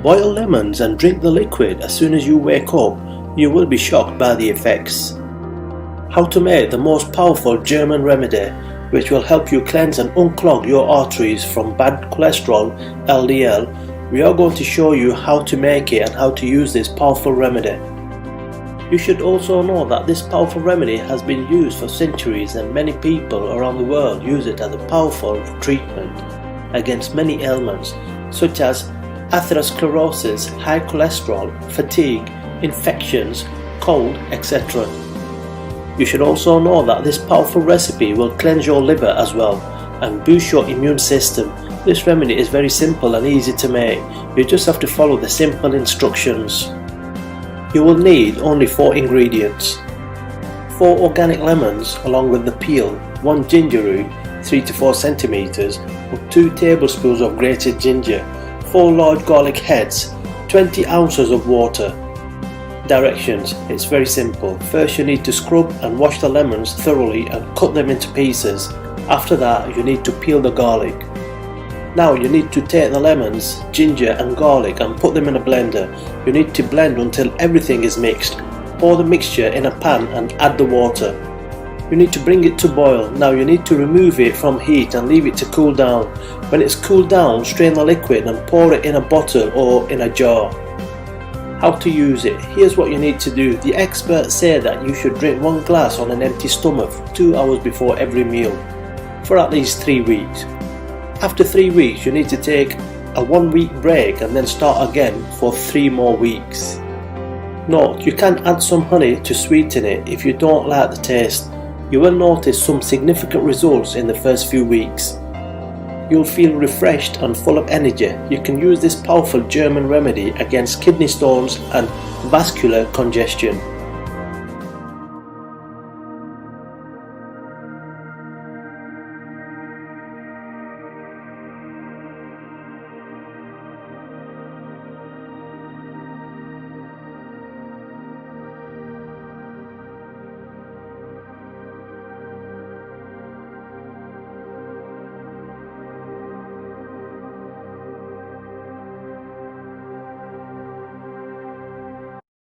Boil lemons and drink the liquid as soon as you wake up. You will be shocked by the effects. How to make the most powerful German remedy which will help you cleanse and unclog your arteries from bad cholesterol, LDL. We are going to show you how to make it and how to use this powerful remedy. You should also know that this powerful remedy has been used for centuries and many people around the world use it as a powerful treatment against many ailments such as atherosclerosis, high cholesterol, fatigue, infections, cold, etc. You should also know that this powerful recipe will cleanse your liver as well and boost your immune system. This remedy is very simple and easy to make. You just have to follow the simple instructions. You will need only 4 ingredients. 4 organic lemons along with the peel, 1 ginger root 3 to 4 centimeters, or 2 tablespoons of grated ginger, 4 large garlic heads, 20 ounces of water. Directions: it's very simple. First you need to scrub and wash the lemons thoroughly and cut them into pieces. After that you need to peel the garlic. Now you need to take the lemons, ginger and garlic and put them in a blender. You need to blend until everything is mixed. Pour the mixture in a pan and add the water. You need to bring it to boil. Now you need to remove it from heat and leave it to cool down. When it's cooled down, strain the liquid and pour it in a bottle or in a jar. How to use it? Here's what you need to do. The experts say that you should drink 1 glass on an empty stomach 2 hours before every meal for at least 3 weeks. After 3 weeks you need to take a 1-week break and then start again for 3 more weeks. Note, you can add some honey to sweeten it if you don't like the taste. You will notice some significant results in the first few weeks. You'll feel refreshed and full of energy. You can use this powerful German remedy against kidney stones and vascular congestion.